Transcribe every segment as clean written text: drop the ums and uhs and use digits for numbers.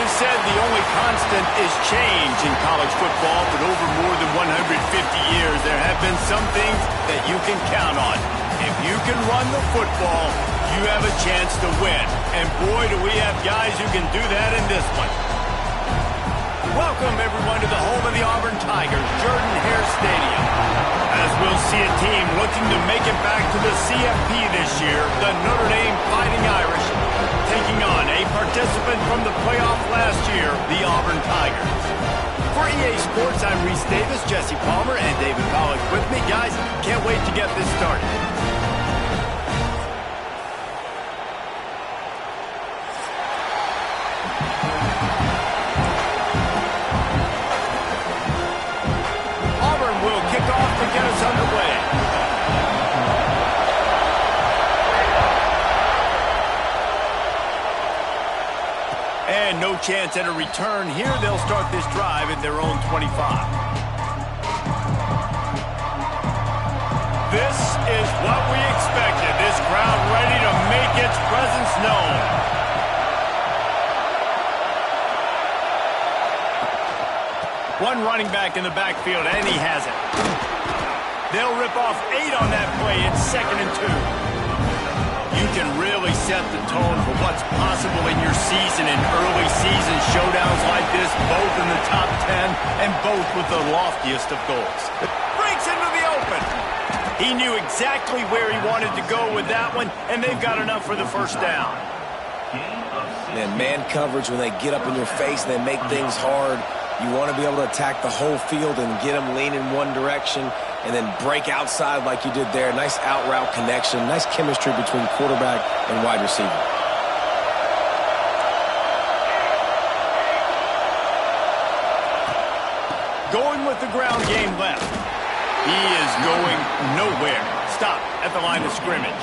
have said the only constant is change in college football, but over more than 150 years, there have been some things that you can count on. If you can run the football, you have a chance to win. And boy, do we have guys who can do that in this one. Welcome, everyone, to the home of the Auburn Tigers, Jordan-Hare Stadium. As we'll see a team looking to make it back to the CFP this year, the Notre Dame Fighting Irish, taking on a participant from the playoff last year, the Auburn Tigers. For EA Sports, I'm Reese Davis, Jesse Palmer, and David Pollack with me. Guys, can't wait to get this started. Auburn will kick off to get us underway. And no chance at a return here. They'll start this drive at their own 25. This is what we expected. This crowd ready to make its presence known. One running back in the backfield, and he has it. They'll rip off 8 on that play. It's 2nd and 2. You can really set the tone for what's possible in your season in early season showdowns like this, both in the top 10 and both with the loftiest of goals. Breaks into the open. He knew exactly where he wanted to go with that one, and they've got enough for the first down. Man coverage, when they get up in your face and they make things hard, you want to be able to attack the whole field and get them leaning one direction and then break outside like you did there. Nice out route connection, nice chemistry between quarterback and wide receiver. Going with the ground game left. He is going nowhere. Stop at the line of scrimmage.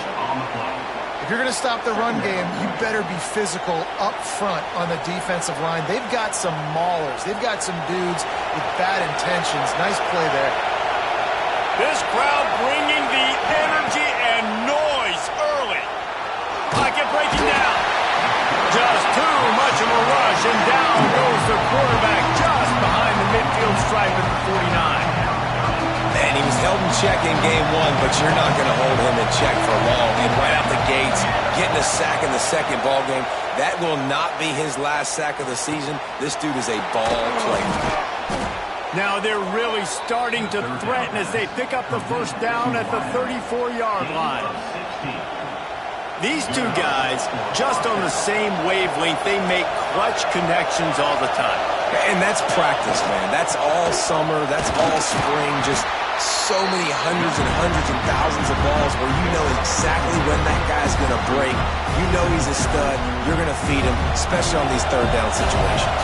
If you're going to stop the run game, you better be physical up front on the defensive line. They've got some maulers. They've got some dudes with bad intentions. Nice play there. This crowd bringing the energy and noise early. Pocket breaking down. Just too much of a rush, and down goes the quarterback just behind the midfield stripe at the 49. And he was held in check in game 1, but you're not going to hold him in check for long. And right out the gates, getting a sack in the second ball game, that will not be his last sack of the season. This dude is a ball player. Now they're really starting to threaten as they pick up the first down at the 34-yard line. These two guys, just on the same wavelength, they make clutch connections all the time. And that's practice, man. That's all summer. That's all spring. Just so many hundreds and thousands of balls where you know exactly when that guy's going to break. You know he's a stud. You're going to feed him, especially on these third down situations.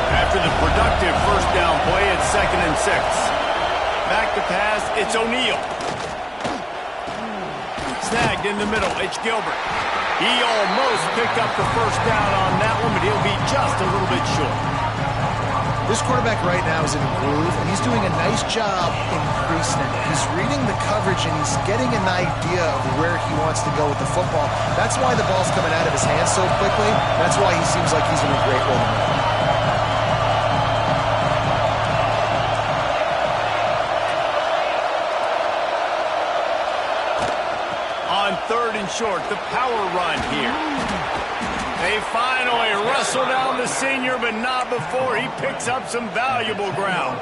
After the productive first down play, it's 2nd and 6. Back to pass, it's O'Neal. Snagged in the middle, it's Gilbert. He almost picked up the first down on that one, but he'll be just a little bit short. This quarterback right now is in a groove, and he's doing a nice job increasing it. He's reading the coverage, and he's getting an idea of where he wants to go with the football. That's why the ball's coming out of his hands so quickly. That's why he seems like he's in a great rhythm. On 3rd and short, the power run here. They finally wrestle down the senior, but not before he picks up some valuable ground.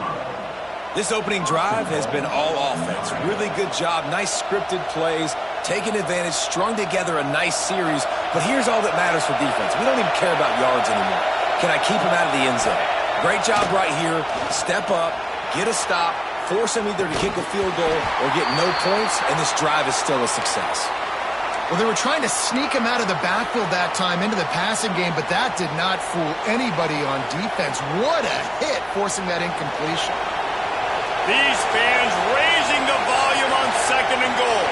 This opening drive has been all offense. Really good job. Nice scripted plays, taking advantage, strung together a nice series. But here's all that matters for defense. We don't even care about yards anymore. Can I keep him out of the end zone? Great job right here. Step up, get a stop, force him either to kick a field goal or get no points, and this drive is still a success. Well, they were trying to sneak him out of the backfield that time into the passing game, but that did not fool anybody on defense. What a hit, forcing that incompletion. These fans raising the volume on 2nd and goal.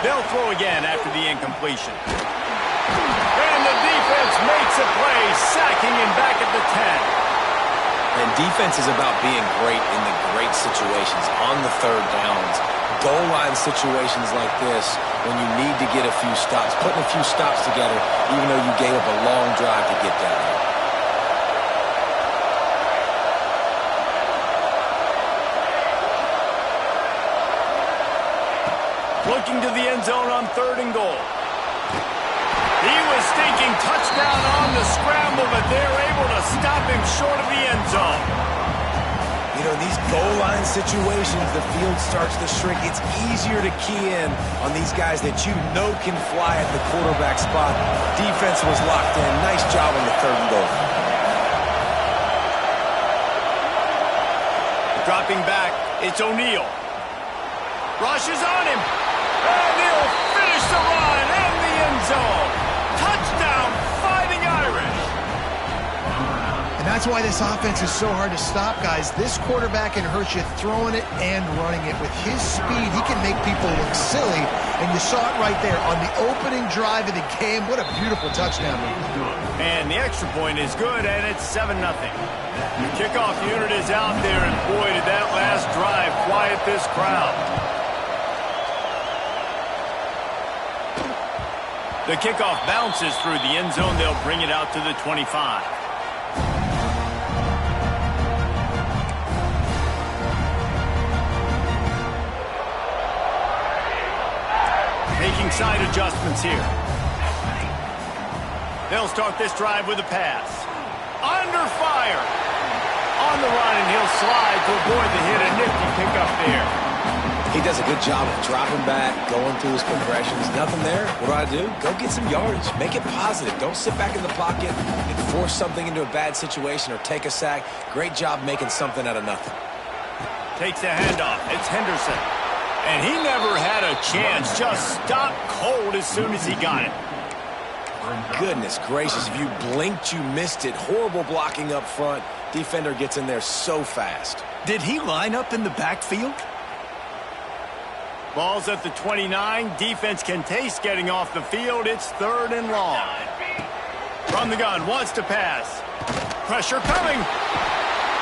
They'll throw again after the incompletion. And the defense makes a play, sacking him back at the 10. And defense is about being great in the great situations, on the third downs, goal line situations like this, when you need to get a few stops, putting a few stops together, even though you gave up a long drive to get down there. Looking to the end zone on 3rd and goal. He was thinking touchdown on the scramble, but they're able to stop him short of the end zone. You know, in these goal line situations, the field starts to shrink. It's easier to key in on these guys that you know can fly at the quarterback spot. Defense was locked in. Nice job on the 3rd and goal. Dropping back, it's O'Neal. Rushes on him. And he'll finish the run in the end zone. Touchdown, Fighting Irish. And that's why this offense is so hard to stop, guys. This quarterback can hurt you throwing it and running it. With his speed, he can make people look silly. And you saw it right there on the opening drive of the game. What a beautiful touchdown. And the extra point is good, and it's 7-0. The kickoff unit is out there, and boy, did that last drive quiet this crowd. The kickoff bounces through the end zone. They'll bring it out to the 25. Making side adjustments here. They'll start this drive with a pass. Under fire. On the run, and he'll slide to avoid the hit. A nifty pickup there. He does a good job of dropping back, going through his progressions. Nothing there. What do? Go get some yardage. Make it positive. Don't sit back in the pocket and force something into a bad situation or take a sack. Great job making something out of nothing. Takes a handoff. It's Henderson. And he never had a chance. Just stopped cold as soon as he got it. Goodness gracious. If you blinked, you missed it. Horrible blocking up front. Defender gets in there so fast. Did he line up in the backfield? Ball's at the 29. Defense can taste getting off the field. It's 3rd and long. From the gun, wants to pass. Pressure coming.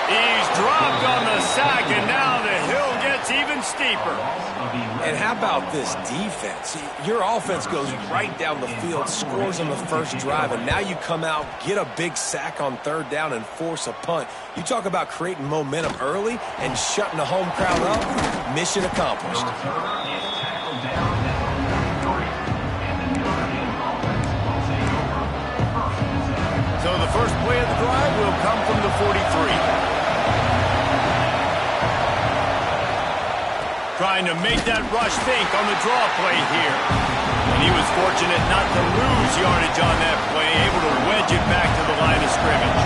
He's dropped on the sack, and now the hill gets even steeper. And how about this defense? Your offense goes right down the field, scores on the first drive, and now you come out, get a big sack on 3rd down, and force a punt. You talk about creating momentum early and shutting the home crowd up. Mission accomplished. So the first play of the drive will come from the 43. Trying to make that rush think on the draw play here. And he was fortunate not to lose yardage on that play, able to wedge it back to the line of scrimmage.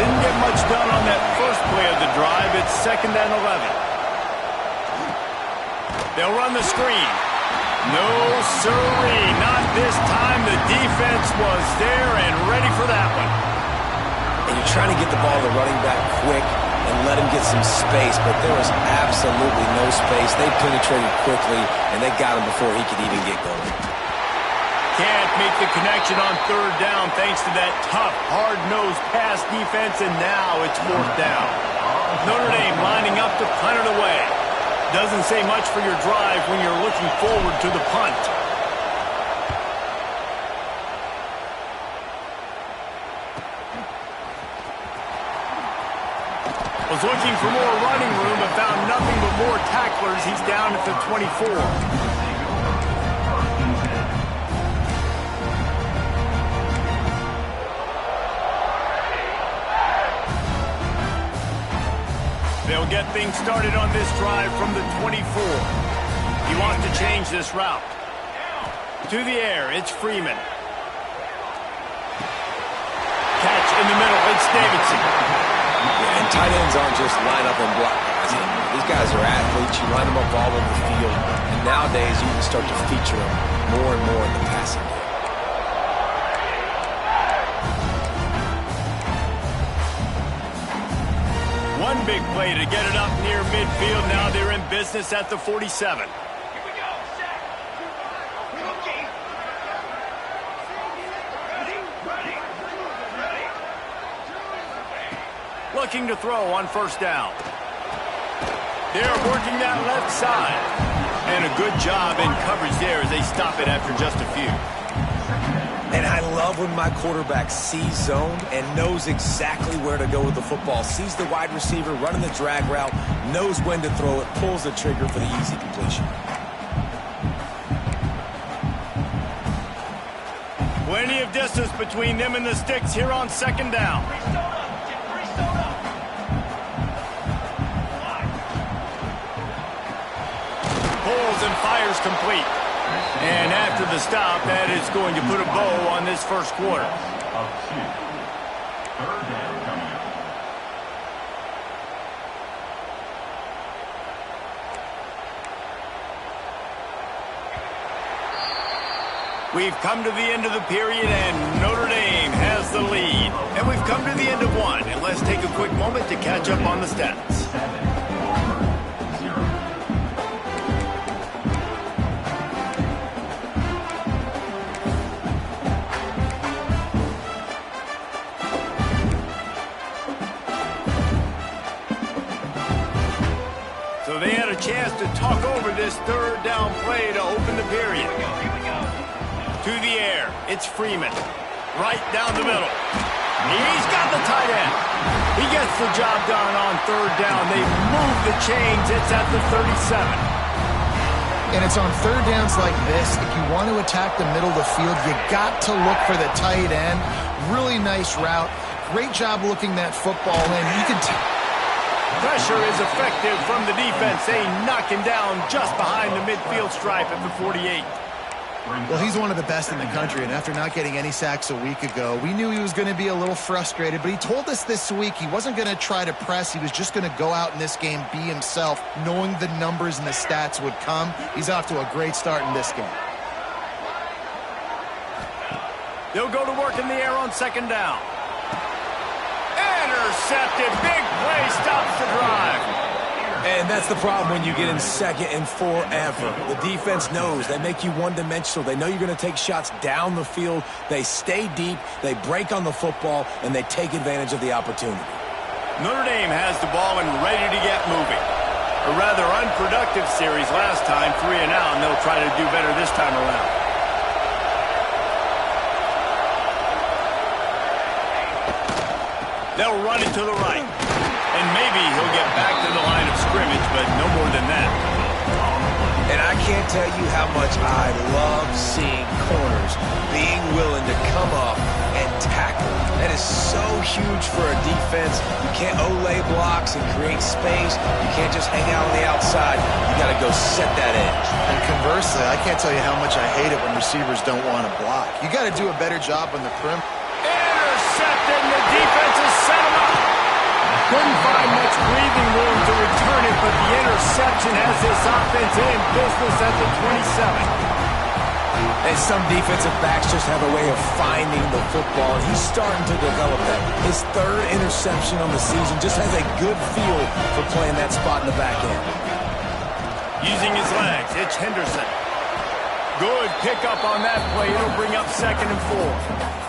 Didn't get much done on that first play of the drive. It's 2nd and 11. They'll run the screen. No, sirree, not this time. The defense was there and ready for that one. And you're trying to get the ball to the running back quick and let him get some space, but there was absolutely no space. They penetrated quickly, and they got him before he could even get going. Can't make the connection on 3rd down thanks to that tough, hard-nosed pass defense, and now it's 4th down. Notre Dame lining up to punt it away. Doesn't say much for your drive when you're looking forward to the punt. Was looking for more running room, but found nothing but more tacklers. He's down at the 24. They'll get things started on this drive from the 24. He wants to change this route. To the air, it's Freeman. Catch in the middle, it's Davidson. Yeah, and tight ends aren't just line up and block guys anymore. These guys are athletes. You line them up all over the field. And nowadays, you can start to feature them more and more in the passing game. One big play to get it up near midfield. Now they're in business at the 47. looking to throw on first down. They're working that left side. And a good job in coverage there as they stop it after just a few. And I love when my quarterback sees zone and knows exactly where to go with the football. Sees the wide receiver running the drag route, knows when to throw it, pulls the trigger for the easy completion. Plenty of distance between them and the sticks here on second down. Pulls and fires complete. And after the stop, that is going to put a bow on this first quarter. Third down coming up. We've come to the end of the period, and Notre Dame has the lead. And we've come to the end of one, and let's take a quick moment to catch up on the stats. So they had a chance to talk over this third down play to open the period. To the air, it's Freeman. Right down the middle. He's got the tight end. He gets the job done on third down. They move the chains. It's at the 37. And it's on third downs like this. If you want to attack the middle of the field, you got to look for the tight end. Really nice route. Great job looking that football in. You can Pressure is effective from the defense. They knock him down just behind the midfield stripe at the 48. Well, he's one of the best in the country, and after not getting any sacks a week ago, we knew he was going to be a little frustrated, but he told us this week he wasn't going to try to press. He was just going to go out in this game, be himself, knowing the numbers and the stats would come. He's off to a great start in this game. They'll go to work in the air on second down. Intercepted. Big play stops the drive. And that's the problem when you get in second and forever. The defense knows. They make you one-dimensional. They know you're going to take shots down the field. They stay deep. They break on the football, and they take advantage of the opportunity. Notre Dame has the ball and ready to get moving. A rather unproductive series last time, 3 and out, and they'll try to do better this time around. They'll run it to the right. And maybe he'll get back to the line of scrimmage, but no more than that. And I can't tell you how much I love seeing corners being willing to come up and tackle. That is so huge for a defense. You can't olay blocks and create space. You can't just hang out on the outside. You got to go set that edge. And conversely, I can't tell you how much I hate it when receivers don't want to block. You got to do a better job on the perimeter. Intercepted, and the defense is set him up. Couldn't find much breathing room to return it, but the interception has this offense in business at the 27. And some defensive backs just have a way of finding the football, and he's starting to develop that. His third interception on the season just has a good feel for playing that spot in the back end. Using his legs, it's Henderson. Good pickup on that play. It'll bring up second and 4.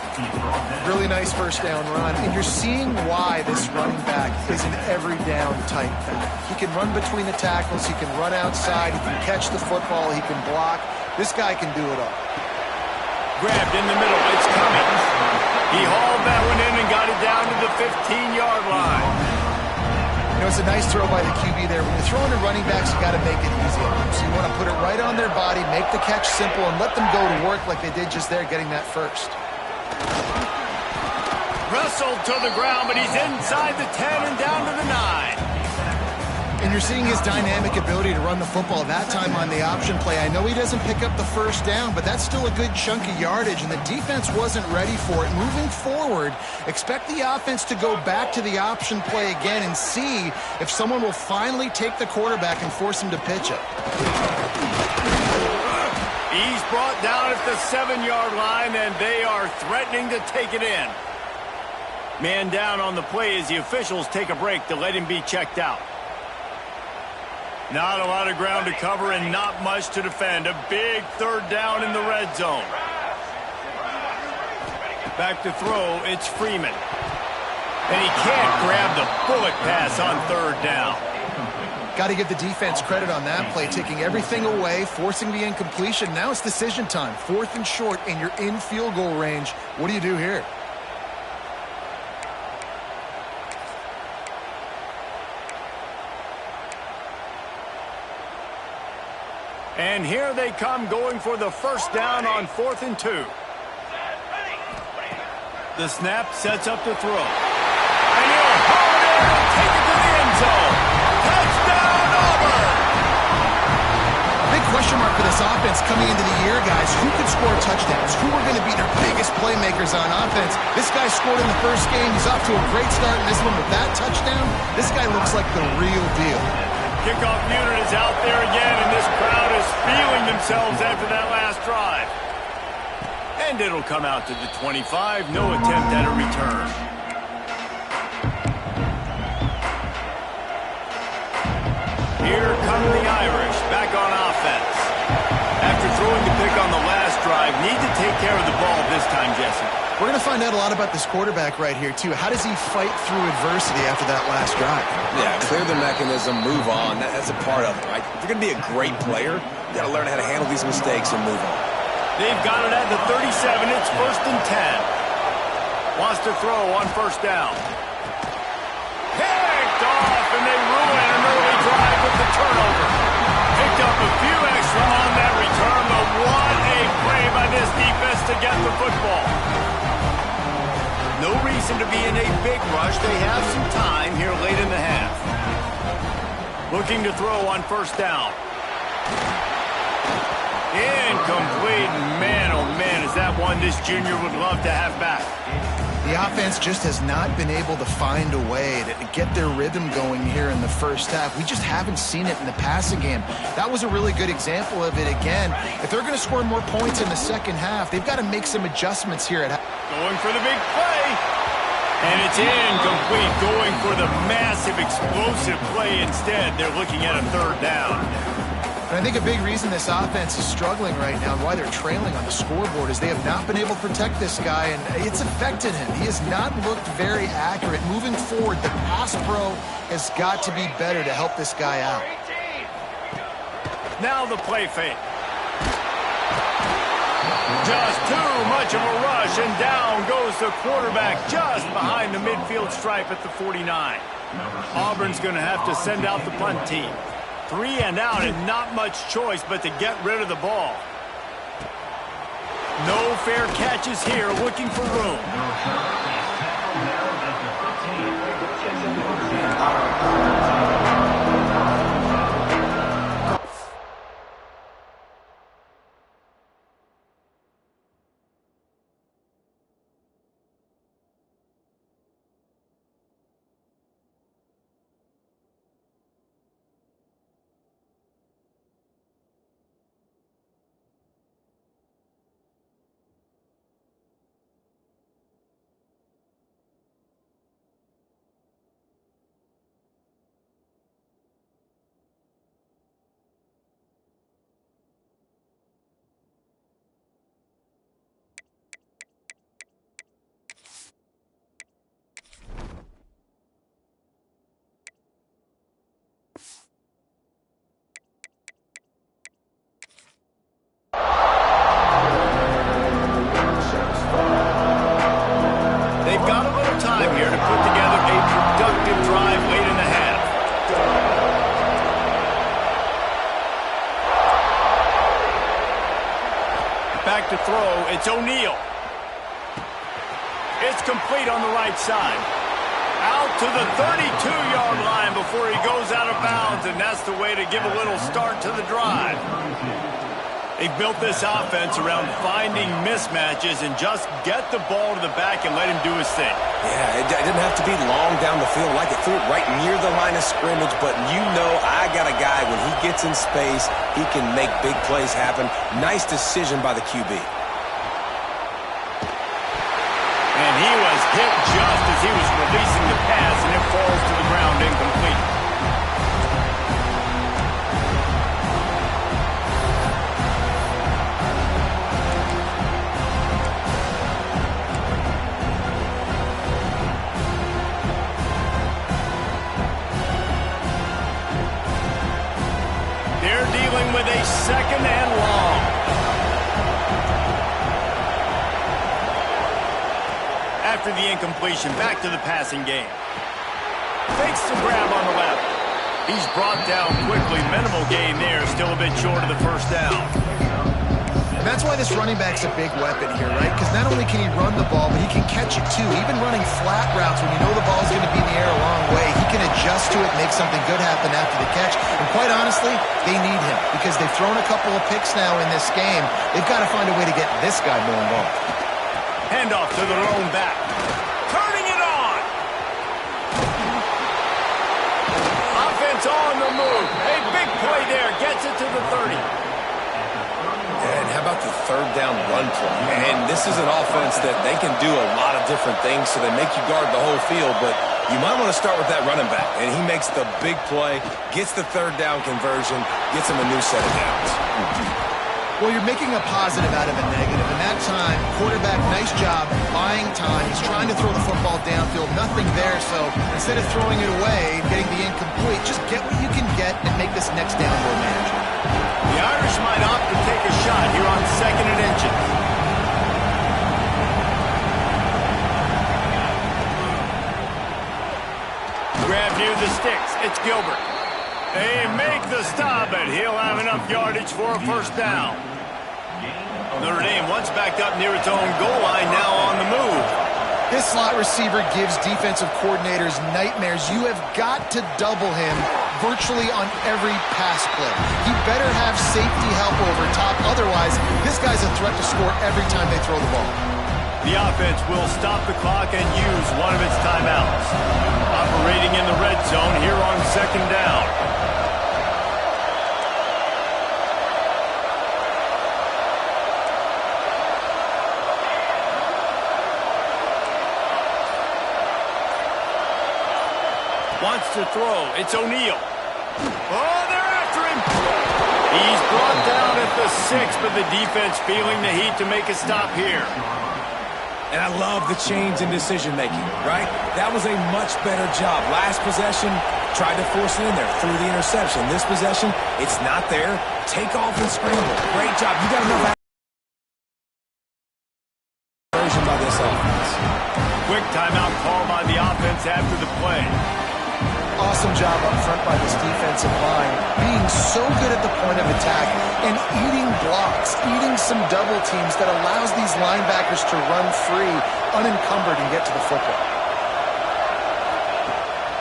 Really nice first down run, and you're seeing why this running back is an every down type back. He can run between the tackles, he can run outside, he can catch the football, he can block. This guy can do it all. Grabbed in the middle, it's coming. He hauled that one in and got it down to the 15-yard line. You know, it's a nice throw by the QB there. When you're throwing to running backs, you got to make it easy on them. So you want to put it right on their body, make the catch simple, and let them go to work like they did just there, getting that first. Wrestled to the ground, but he's inside the 10 and down to the 9. And you're seeing his dynamic ability to run the football that time on the option play. I know he doesn't pick up the first down, but that's still a good chunk of yardage, and the defense wasn't ready for it. Moving forward, expect the offense to go back to the option play again and see if someone will finally take the quarterback and force him to pitch it. He's brought down at the 7-yard line, and they are threatening to take it in. Man down on the play as the officials take a break to let him be checked out. Not a lot of ground to cover and not much to defend. A big third down in the red zone. Back to throw, it's Freeman. And he can't grab the bullet pass on third down. Got to give the defense credit on that play, taking everything away, forcing the incompletion. Now it's decision time. 4th and short, and you're in field goal range. What do you do here? And here they come, going for the first down on 4th and 2. The snap sets up the throw. And he'll hold it and take it to the end zone. Touchdown, Auburn! Big question mark for this offense coming into the year, guys. Who could score touchdowns? Who are going to be their biggest playmakers on offense? This guy scored in the first game. He's off to a great start in this one with that touchdown. This guy looks like the real deal. Kickoff unit is out there again, and this crowd is feeling themselves after that last drive. And it'll come out to the 25. No attempt at a return. Here come the Irish, back on offense. After throwing the pick on the last drive, need to take care of the ball this time, Jesse. We're going to find out a lot about this quarterback right here, too. How does he fight through adversity after that last drive? Yeah, clear the mechanism, move on. That's a part of it, right? If you're going to be a great player, you got to learn how to handle these mistakes and move on. They've got it at the 37. It's 1st and 10. Wants to throw on first down. Picked off, and they ruin an early drive with the turnover. Picked up a few extra on that return, but what a play by this defense to get the football. No reason to be in a big rush. They have some time here late in the half. Looking to throw on first down. Incomplete. Man, oh man, is that one this junior would love to have back. The offense just has not been able to find a way to get their rhythm going here in the first half. We just haven't seen it in the passing game. That was a really good example of it again. If they're going to score more points in the second half, they've got to make some adjustments here. Going for the big play. And it's incomplete. Going for the massive explosive play instead. They're looking at a third down. And I think a big reason this offense is struggling right now and why they're trailing on the scoreboard is they have not been able to protect this guy, and it's affected him. He has not looked very accurate. Moving forward, the pass pro has got to be better to help this guy out. Now the play fake. Just too much of a rush, and down goes the quarterback just behind the midfield stripe at the 49. Auburn's going to have to send out the punt team. 3 and out, and not much choice but to get rid of the ball. No fair catches here, looking for room. Back to throw, it's O'Neal. It's complete on the right side. Out to the 32-yard line before he goes out of bounds, and that's the way to give a little start to the drive. They've built this offense around finding mismatches and just get the ball to the back and let him do his thing. Yeah, it didn't have to be long down the field. Like it threw it right near the line of scrimmage, but you know I got a guy, when he gets in space, he can make big plays happen. Nice decision by the QB. And he was hit just as he was releasing the pass, and it falls to the ground incomplete. a 2nd and long. After the incompletion, back to the passing game. Fakes the grab on the left. He's brought down quickly. Minimal gain there, still a bit short of the 1st down. And that's why this running back's a big weapon here, right? Because not only can he run the ball, but he can catch it too. Even running flat routes when you know the ball's going to be in the air a long way, he can adjust to it, make something good happen after the catch. And quite honestly, they need him because they've thrown a couple of picks now in this game. They've got to find a way to get this guy more involved. Handoff to the lone back. Turning it on. Offense on the move. A big play there. Gets it to the 30. And how about the 3rd down run play? And this is an offense that they can do a lot of different things, so they make you guard the whole field, but you might want to start with that running back. And he makes the big play, gets the 3rd down conversion, gets him a new set of downs. Well, you're making a positive out of a negative. And that time, quarterback, nice job, buying time. He's trying to throw the football downfield. Nothing there, so instead of throwing it away and getting the incomplete, just get what you can get and make this next down more manageable. The Irish might opt to take a shot here on 2nd and inches. Grab near the sticks. It's Gilbert. They make the stop, and he'll have enough yardage for a 1st down. Notre Dame once backed up near its own goal line, now on the move. This slot receiver gives defensive coordinators nightmares. You have got to double him virtually on every pass play. He better have safety help over top. Otherwise, this guy's a threat to score every time they throw the ball. The offense will stop the clock and use one of its timeouts. Operating in the red zone here on 2nd down. Wants to throw. It's O'Neal. Oh, they're after him. He's brought down at the 6, but the defense feeling the heat to make a stop here. And I love the change in decision-making, right? That was a much better job. Last possession, tried to force it in there, threw the interception. This possession, it's not there. Take off and scramble. Great job. You got enough version by this offense. Quick timeout call by the offense after the play. Awesome job up front by this defensive line, being so good at the point of attack and eating blocks, eating some double teams that allows these linebackers to run free, unencumbered, and get to the football.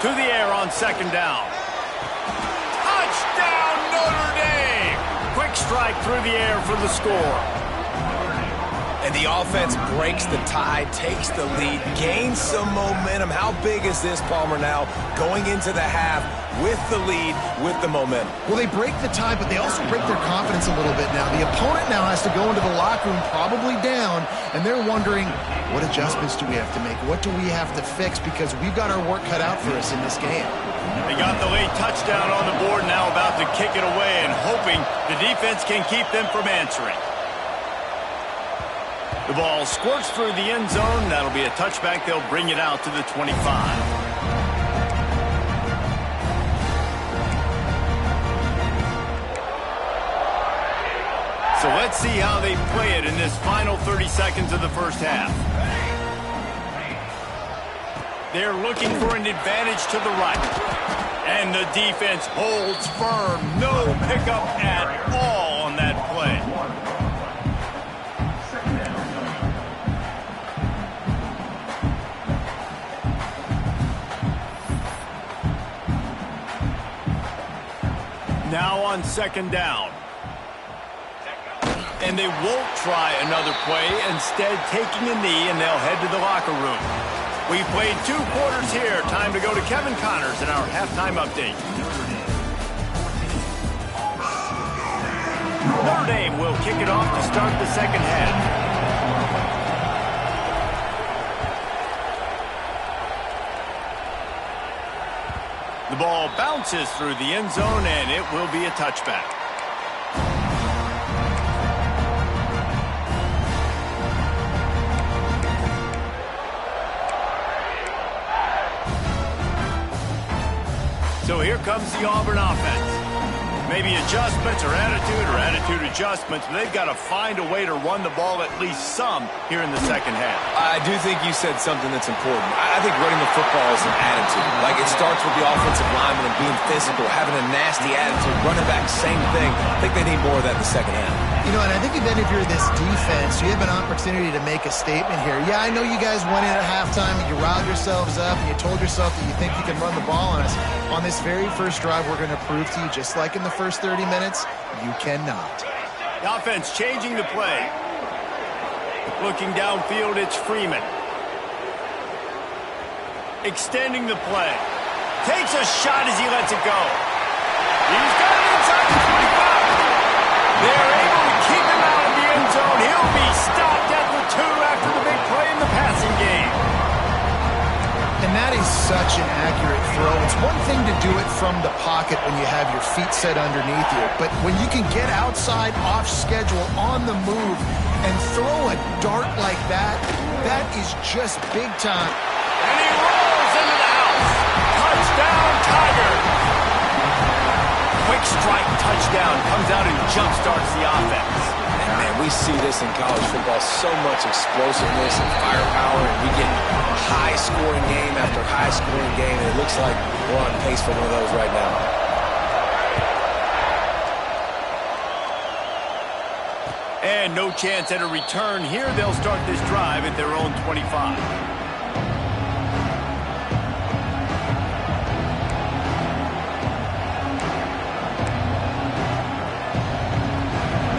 To the air on 2nd down. Touchdown, Notre Dame! Quick strike through the air for the score. And the offense breaks the tie, takes the lead, gains some momentum. How big is this, Palmer, now going into the half with the lead, with the momentum? Well, they break the tie, but they also break their confidence a little bit now. The opponent now has to go into the locker room probably down, and they're wondering, what adjustments do we have to make? What do we have to fix? Because we've got our work cut out for us in this game. They got the late touchdown on the board, now about to kick it away and hoping the defense can keep them from answering. The ball squirts through the end zone. That'll be a touchback. They'll bring it out to the 25. So let's see how they play it in this final 30 seconds of the 1st half. They're looking for an advantage to the right. And the defense holds firm. No pickup at all on that play. Now on 2nd down. And they won't try another play, instead taking a knee, and they'll head to the locker room. We've played 2 quarters here. Time to go to Kevin Connors in our halftime update. Notre Dame will kick it off to start the 2nd half. The ball bounces through the end zone, and it will be a touchback. So here comes the Auburn offense. Maybe adjustments or attitude adjustments, but they've got to find a way to run the ball at least some here in the second half. I do think you said something that's important. I think running the football is an attitude. Like, it starts with the offensive lineman and being physical, having a nasty attitude. Running back, same thing. I think they need more of that in the second half. You know, and I think even if you're this defense, you have an opportunity to make a statement here. Yeah, I know you guys went in at halftime and you riled yourselves up and you told yourself that you think you can run the ball on us. On this very first drive, we're going to prove to you, just like in the first 30 minutes, you cannot. The offense changing the play. Looking downfield, it's Freeman. Extending the play. Takes a shot as he lets it go. He's got it inside the 25. They're able to keep him out of the end zone. He'll be stopped at the 2 after the big play in the passing game. And that is such an accurate throw. It's one thing to do it from the pocket when you have your feet set underneath you, but when you can get outside, off schedule, on the move, and throw a dart like that, that is just big time. And he rolls into the house. Touchdown, Tigers. Quick strike touchdown comes out and jump-starts the offense. And man, we see this in college football, so much explosiveness and firepower, and we get high-scoring game after high-scoring game, and it looks like we're on pace for one of those right now. And no chance at a return here. They'll start this drive at their own 25.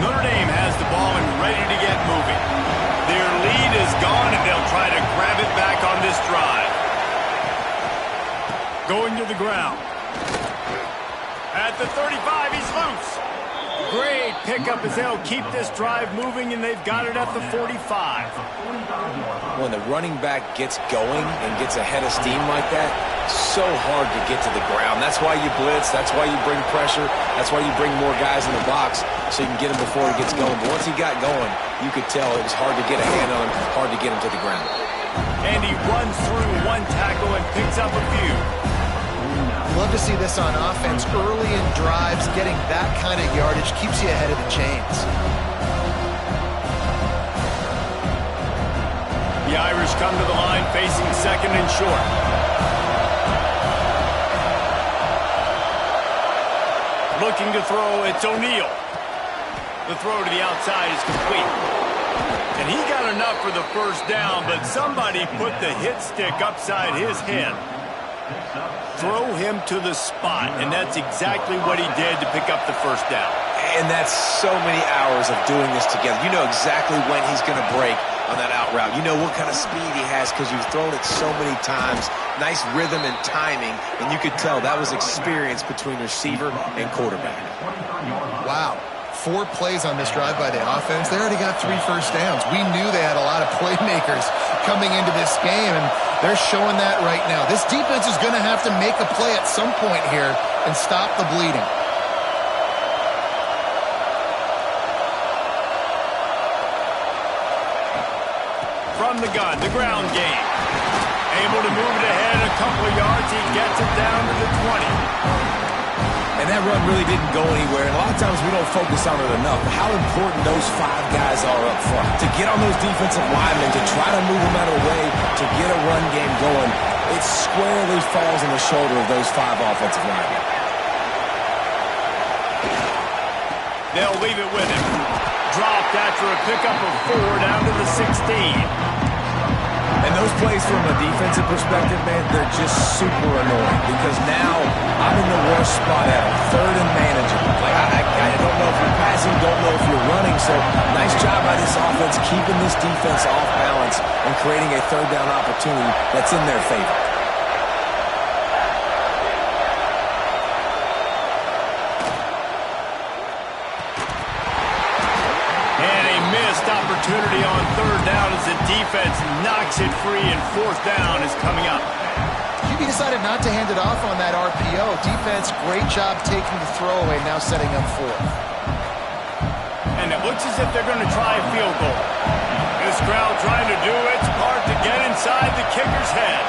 Notre Dame has the ball and ready to get moving. Their lead is gone, and they'll try to grab it back on this drive. Going to the ground. At the 35, he's loose. Great pickup as they'll keep this drive moving, and they've got it at the 45. When the running back gets going and gets ahead of steam like that, so hard to get to the ground. That's why you blitz. That's why you bring pressure. That's why you bring more guys in the box so you can get him before he gets going. But once he got going, you could tell it was hard to get a hand on him, hard to get him to the ground. And he runs through one tackle and picks up a few. Love to see this on offense. Early in drives, getting that kind of yardage keeps you ahead of the chains. The Irish come to the line facing second and short. Looking to throw, it's O'Neal. The throw to the outside is complete. And he got enough for the first down, but somebody put the hit stick upside his head. Throw him to the spot, and that's exactly what he did to pick up the first down. And that's so many hours of doing this together. You know exactly when he's going to break on that out route. You know what kind of speed he has because you've thrown it so many times. Nice rhythm and timing, and you could tell that was experience between receiver and quarterback. Wow. 4 plays on this drive by the offense. They already got 3 first downs. We knew they had a lot of playmakers coming into this game, and they're showing that right now. This defense is going to have to make a play at some point here and stop the bleeding. From the gun, the ground game. Able to move it ahead a couple of yards. He gets it down to the 20. And that run really didn't go anywhere. And a lot of times we don't focus on it enough. How important those 5 guys are up front. To get on those defensive linemen, to try to move them out of the way, to get a run game going, it squarely falls on the shoulder of those 5 offensive linemen. They'll leave it with him. Dropped after a pickup of 4 down to the 16. And those plays from a defensive perspective, man, they're just super annoying because now I'm in the worst spot ever. Third and manageable. Like, I don't know if you're passing, don't know if you're running. So nice job by this offense keeping this defense off balance and creating a third down opportunity that's in their favor. Opportunity on third down as the defense knocks it free, and fourth down is coming up. QB decided not to hand it off on that RPO. Defense, great job taking the throwaway, now setting up fourth. And it looks as if they're going to try a field goal. This crowd trying to do its part to get inside the kicker's head.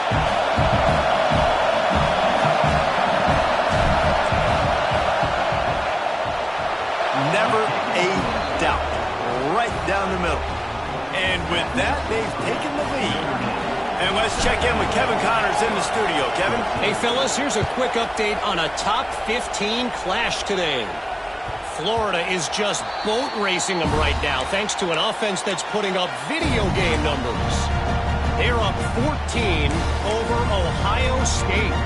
let's check in with Kevin Connors in the studio. Kevin? Hey, fellas, here's a quick update on a top 15 clash today. Florida is just boat racing them right now, thanks to an offense that's putting up video game numbers. They're up 14 over Ohio State.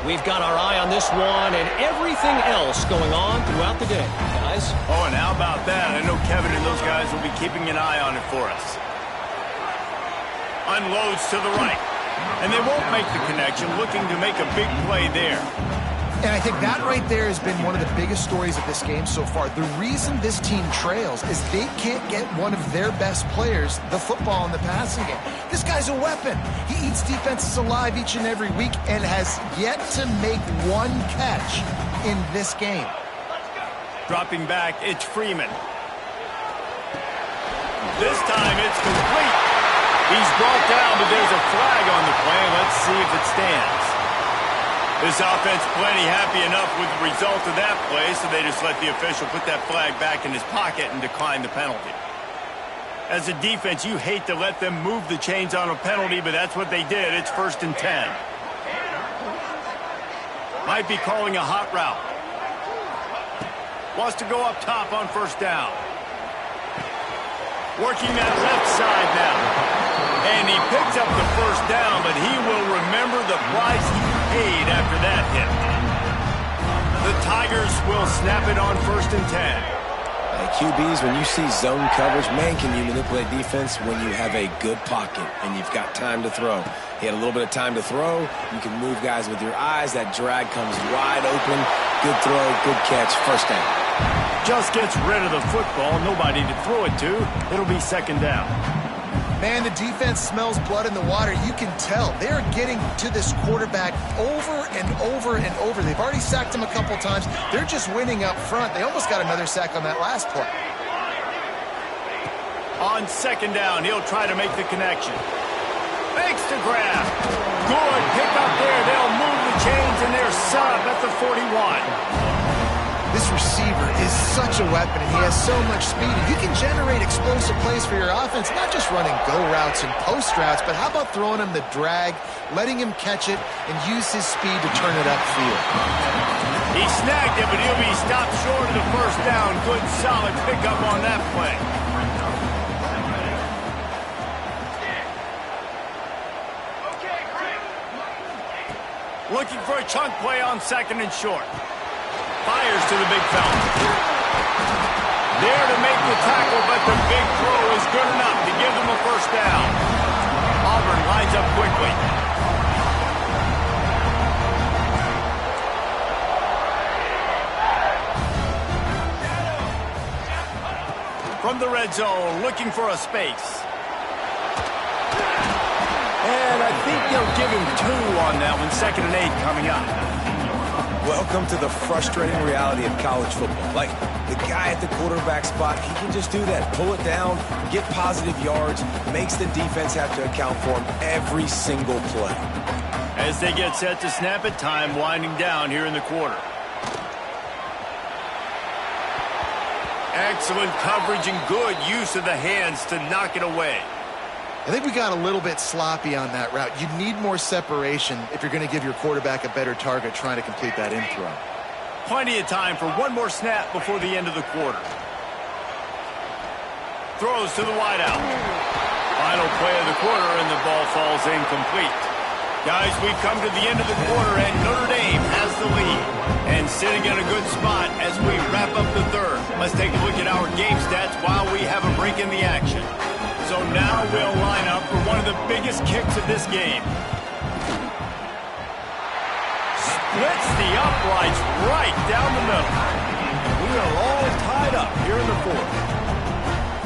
We've got our eye on this one and everything else going on throughout the day, guys. Oh, and how about that? I know Kevin and those guys will be keeping an eye on it for us. Unloads to the right. And they won't make the connection, looking to make a big play there. And I think that right there has been one of the biggest stories of this game so far. The reason this team trails is they can't get one of their best players the football in the passing game. This guy's a weapon. He eats defenses alive each and every week and has yet to make one catch in this game. Dropping back, it's Freeman. This time it's complete. He's brought down, but there's a flag on the play. Let's see if it stands. This offense plenty happy enough with the result of that play, so they just let the official put that flag back in his pocket and decline the penalty. As a defense, you hate to let them move the chains on a penalty, but that's what they did. It's 1st and 10. Might be calling a hot route. Wants to go up top on 1st down. Working that left side now. And he picks up the 1st down, but he will remember the price he paid after that hit. The Tigers will snap it on 1st and 10. QBs, when you see zone coverage, man, can you manipulate defense when you have a good pocket and you've got time to throw. He had a little bit of time to throw. You can move guys with your eyes. That drag comes wide open. Good throw, good catch, 1st down. Just gets rid of the football. Nobody to throw it to. It'll be 2nd down. Man, the defense smells blood in the water. You can tell. They're getting to this quarterback over and over and over. They've already sacked him a couple times. They're just winning up front. They almost got another sack on that last play. On 2nd down, he'll try to make the connection. Fakes to grab. Good pick up there. They'll move the chains, and they're sub at the 41. This receiver is such a weapon, and he has so much speed. And he can generate explosive plays for your offense, not just running go routes and post routes, but how about throwing him the drag, letting him catch it, and use his speed to turn it upfield. He snagged it, but he'll be stopped short of the 1st down. Good, solid pickup on that play. Looking for a chunk play on 2nd and short. Fires to the big fella. There to make the tackle, but the big throw is good enough to give them a 1st down. Auburn lines up quickly. From the red zone, looking for a space. And I think they'll give him 2 on that one. 2nd and 8 coming up. Welcome to the frustrating reality of college football. Like, the guy at the quarterback spot, he can just do that. Pull it down, get positive yards, makes the defense have to account for him every single play. As they get set to snap it, time winding down here in the quarter. Excellent coverage and good use of the hands to knock it away. I think we got a little bit sloppy on that route. You need more separation if you're going to give your quarterback a better target trying to complete that in throw. Plenty of time for one more snap before the end of the quarter. Throws to the wideout. Final play of the quarter, and the ball falls incomplete. Guys, we've come to the end of the quarter, and Notre Dame has the lead. And sitting in a good spot as we wrap up the 3rd. Let's take a look at our game stats while we have a break in the action. So now we'll line up for one of the biggest kicks of this game. Splits the uprights right down the middle. We are all tied up here in the 4th.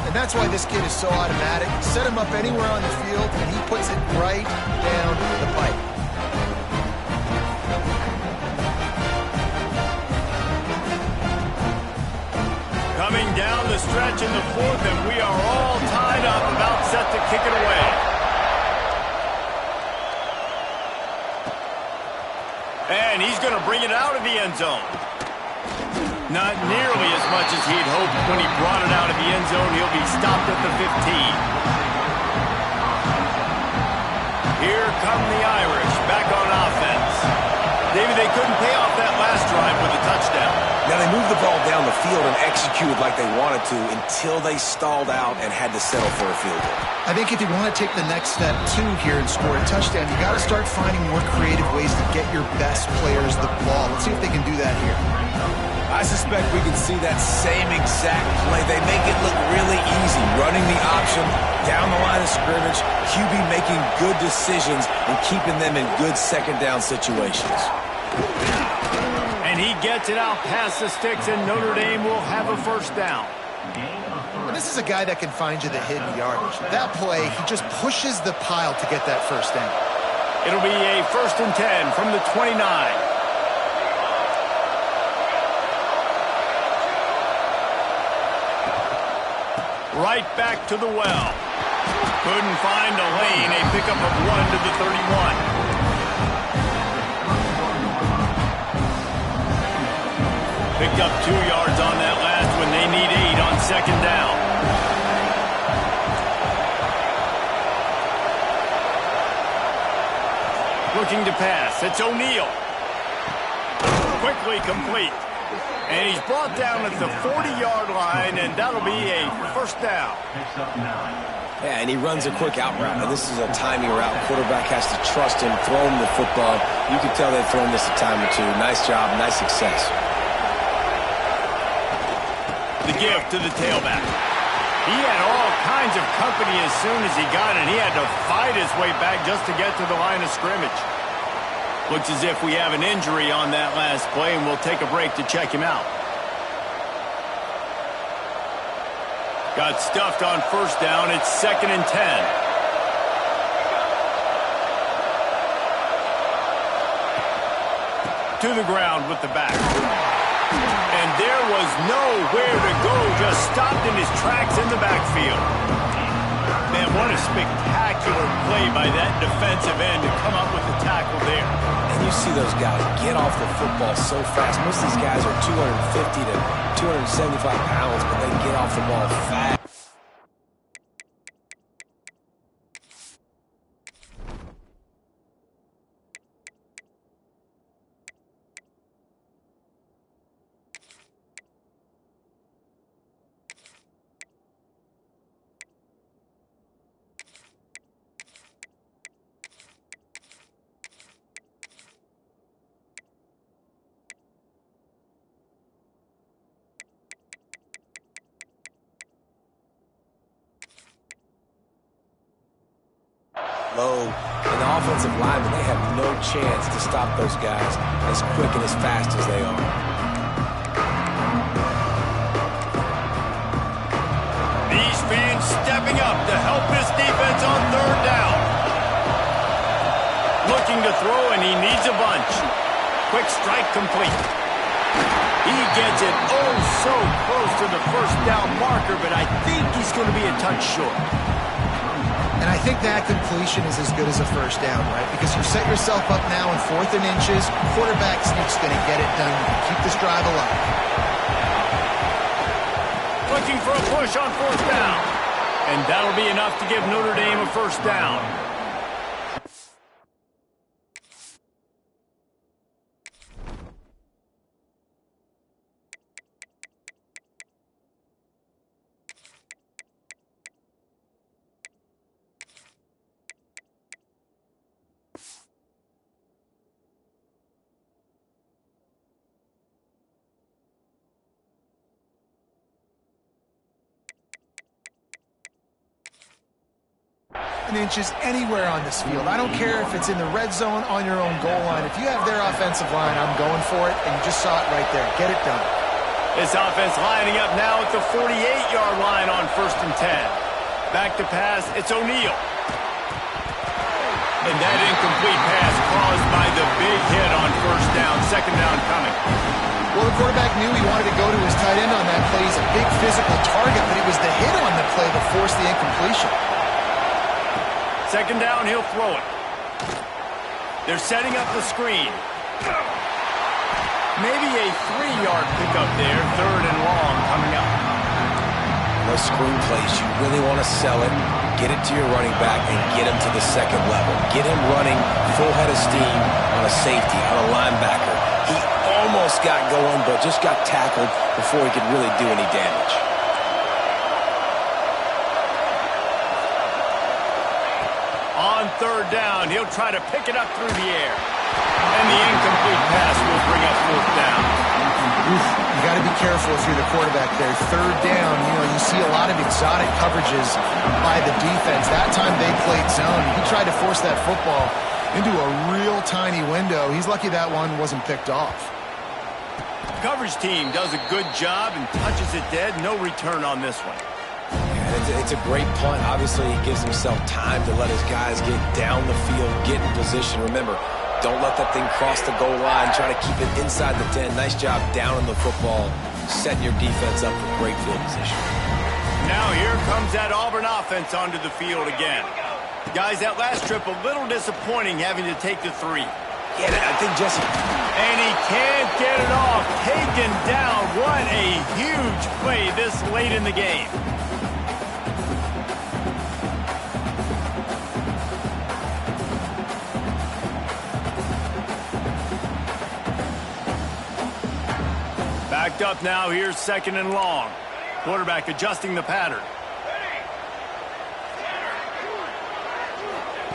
And that's why this kid is so automatic. Set him up anywhere on the field, and he puts it right down the pipe. Coming down the stretch in the 4th, and we are all tied up, about set to kick it away. And he's going to bring it out of the end zone. Not nearly as much as he'd hoped when he brought it out of the end zone. He'll be stopped at the 15. Here come the Irish back on offense. David, they couldn't pay off that last drive with a touchdown. Now, they moved the ball down the field and executed like they wanted to until they stalled out and had to settle for a field goal. I think if you want to take the next step, too, here and score a touchdown, you got to start finding more creative ways to get your best players the ball. Let's see if they can do that here. I suspect we can see that same exact play. They make it look really easy, running the option down the line of scrimmage, QB making good decisions and keeping them in good second down situations. And he gets it out past the sticks, and Notre Dame will have a first down. And this is a guy that can find you the hidden yardage. That play, he just pushes the pile to get that first down. It'll be a 1st and 10 from the 29. Right back to the well. Couldn't find a lane. A pickup of 1 to the 31. Picked up 2 yards on that last one. They need 8 on second down. Looking to pass. It's O'Neal. Quickly complete. And he's brought down at the 40-yard line, and that'll be a first down. Yeah, and he runs a quick out route. And this is a timing route. Quarterback has to trust him, throw him the football. You can tell they've thrown this a time or two. Nice job, nice success. The give to the tailback. He had all kinds of company as soon as he got it. He had to fight his way back just to get to the line of scrimmage. Looks as if we have an injury on that last play, and we'll take a break to check him out. Got stuffed on first down. It's 2nd and 10. To the ground with the back. And there was nowhere to go. Just stopped in his tracks in the backfield. Man, what a spectacular play by that defensive end to come up with the tackle there. And you see those guys get off the football so fast. Most of these guys are 250 to 275 pounds, but they get off the ball fast. Low, and the offensive linemen, they have no chance to stop those guys as quick and as fast as they are. These fans stepping up to help this defense on 3rd down. Looking to throw, and he needs a bunch. Quick strike complete. He gets it oh so close to the first down marker, but I think he's going to be a touch short. And I think that completion is as good as a first down, right? Because you set yourself up now in 4th and inches. Quarterback sneak's going to get it done. You can keep this drive alive. Looking for a push on 4th down. And that'll be enough to give Notre Dame a first down. Inches anywhere on this field. I don't care if it's in the red zone, on your own goal line. If you have their offensive line, I'm going for it, and you just saw it right there. Get it done. This offense lining up now at the 48-yard line on 1st and 10. Back to pass, it's O'Neal. And that incomplete pass caused by the big hit on first down. Second down coming. Well, the quarterback knew he wanted to go to his tight end on that play. He's a big physical target, but it was the hit on the play that forced the incompletion. Second down, he'll throw it. They're setting up the screen. Maybe a 3-yard pickup there. 3rd and long coming up. Those screen plays, you really want to sell it. get it to your running back and get him to the second level. Get him running full head of steam on a safety, on a linebacker. He almost got going, but just got tackled before he could really do any damage. On third down, he'll try to pick it up through the air. And the incomplete pass will bring up fourth down. You got to be careful if you're the quarterback there. Third down, you see a lot of exotic coverages by the defense. That time they played zone. He tried to force that football into a real tiny window. He's lucky that one wasn't picked off. Coverage team does a good job and touches it dead. No return on this one. It's a great punt. Obviously, he gives himself time to let his guys get down the field, get in position. Remember, don't let that thing cross the goal line. Try to keep it inside the 10. Nice job down on the football, setting your defense up for great field position. Now here comes that Auburn offense onto the field again. Guys, that last trip a little disappointing having to take the 3. Yeah, I think Jesse. And he can't get it off. Taken down. What a huge play this late in the game. Backed up now. Here's second and long. Quarterback adjusting the pattern.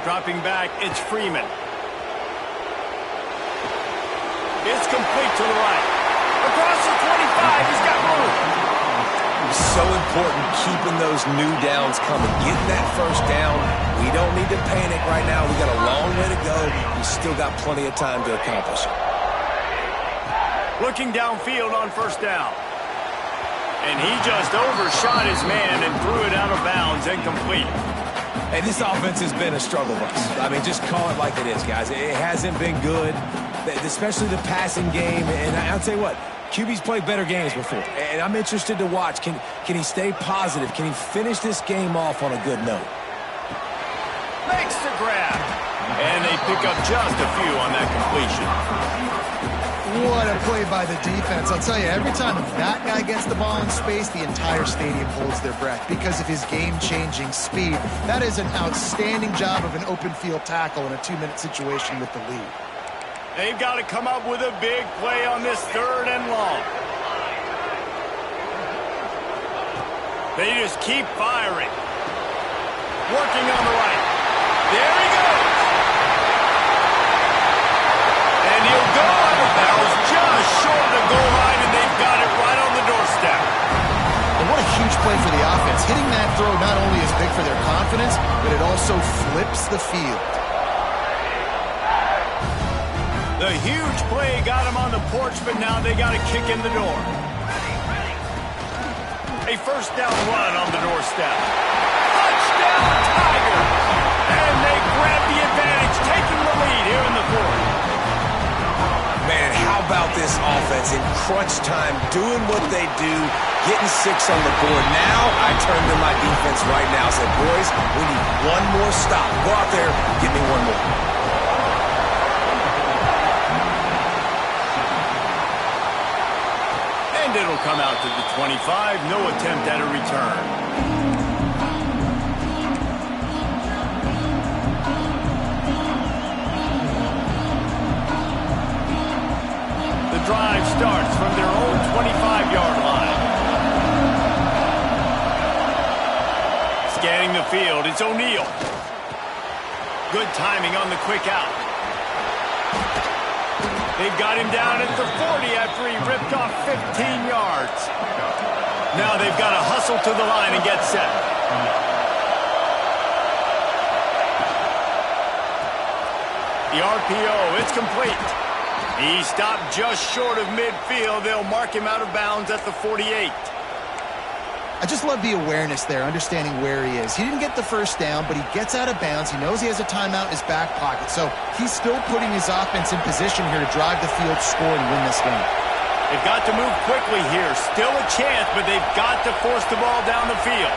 Dropping back, it's Freeman. It's complete to the right. Across the 25, he's got room. So important keeping those new downs coming. Getting that first down. We don't need to panic right now. We got a long way to go. We still got plenty of time to accomplish it. Looking downfield on first down. And he just overshot his man and threw it out of bounds, incomplete. Hey, this offense has been a struggle bus. I mean, just call it like it is, guys. It hasn't been good, especially the passing game. And I'll tell you what, QB's played better games before. And I'm interested to watch. Can he stay positive? Can he finish this game off on a good note? Makes the grab. And they pick up just a few on that completion. What a play by the defense. I'll tell you, every time that guy gets the ball in space, the entire stadium holds their breath because of his game-changing speed. That is an outstanding job of an open field tackle in a 2-minute situation with the lead. They've got to come up with a big play on this third and long. They just keep firing. Working on the right. There he goes. And he'll go out of bounds just short of the goal line, and they've got it right on the doorstep. And what a huge play for the offense. Hitting that throw not only is big for their confidence, but it also flips the field. The huge play got him on the porch, but now they got to kick in the door. A first down run on the doorstep. Touchdown, Tigers! And they grab the advantage, taking the lead here in the fourth. Man, how about this offense in crunch time, doing what they do, getting 6 on the board. Now I turn to my defense right now and say, boys, we need one more stop. Go out there, give me one more. And it'll come out to the 25. No attempt at a return. Drive starts from their own 25-yard line. Scanning the field, it's O'Neal. Good timing on the quick out. They've got him down at the 40 after he ripped off 15 yards. Now they've got to hustle to the line and get set. The RPO, it's complete. He stopped just short of midfield. They'll mark him out of bounds at the 48. I just love the awareness there, understanding where he is. He didn't get the first down, but he gets out of bounds. He knows he has a timeout in his back pocket. So he's still putting his offense in position here to drive the field, score, and win this game. They've got to move quickly here. Still a chance, but they've got to force the ball down the field.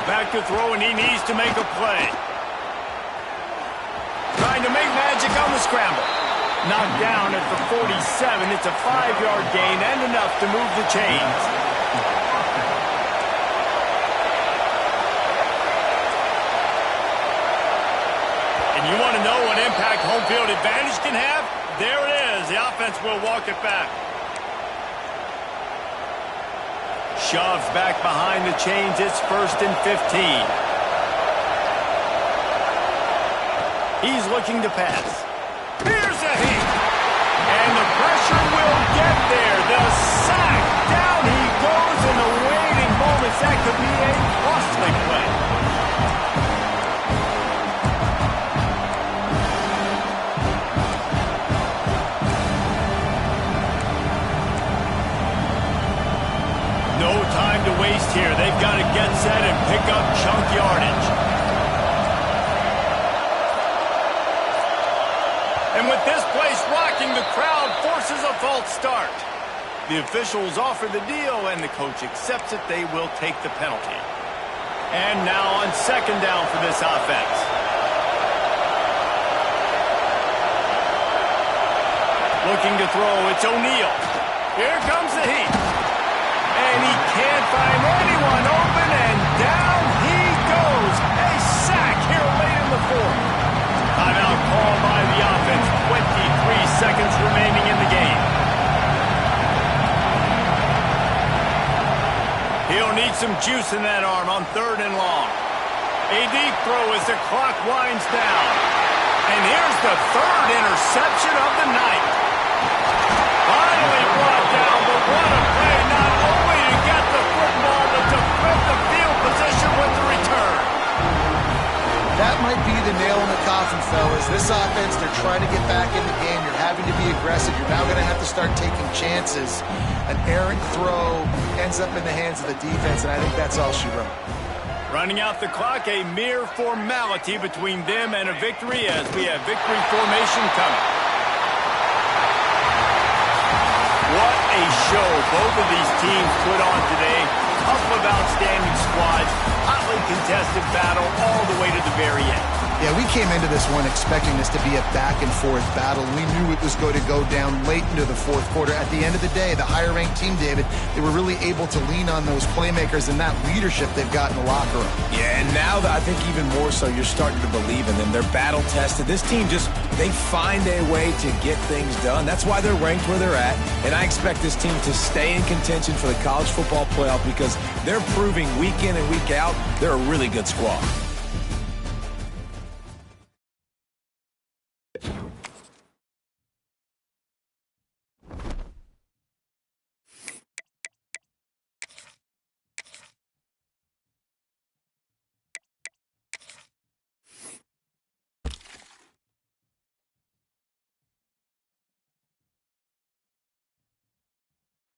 Back to throw, and he needs to make a play. Trying to make magic on the scramble. Knocked down at the 47. It's a 5-yard gain and enough to move the chains. And you want to know what impact home field advantage can have? There it is. The offense will walk it back. Shoves back behind the chains. It's 1st and 15. He's looking to pass. Here's a hit. And the pressure will get there. The sack. Down he goes in the waiting moments. That could be a costly play. No time to waste here. They've got to get set and pick up chunk yardage. And with this place rocking, the crowd forces a false start. The officials offer the deal, and the coach accepts it. They will take the penalty. And now on 2nd down for this offense. Looking to throw, it's O'Neal. Here comes the heat. And he can't find anyone open, and down he goes. A sack here late in the 4th. Timeout called by the offense. 23 seconds remaining in the game. He'll need some juice in that arm on 3rd and long. A deep throw as the clock winds down. And here's the 3rd interception of the night. Finally brought down, but what a play, not only to get the football, but to flip the field position with the return. That might be the nail in the coffin, fellas. This offense, they're trying to get back in the game. You're having to be aggressive. You're now going to have to start taking chances. An errant throw ends up in the hands of the defense, and I think that's all she wrote. Running out the clock, a mere formality between them and a victory as we have victory formation coming. What a show both of these teams put on today. Couple of outstanding squads, hotly contested battle all the way to the very end. Yeah, we came into this one expecting this to be a back-and-forth battle. We knew it was going to go down late into the 4th quarter. At the end of the day, the higher-ranked team, David, they were really able to lean on those playmakers and that leadership they've got in the locker room. Yeah, and now I think even more so, you're starting to believe in them. They're battle-tested. This team they find a way to get things done. That's why they're ranked where they're at. And I expect this team to stay in contention for the college football playoff because they're proving week in and week out they're a really good squad.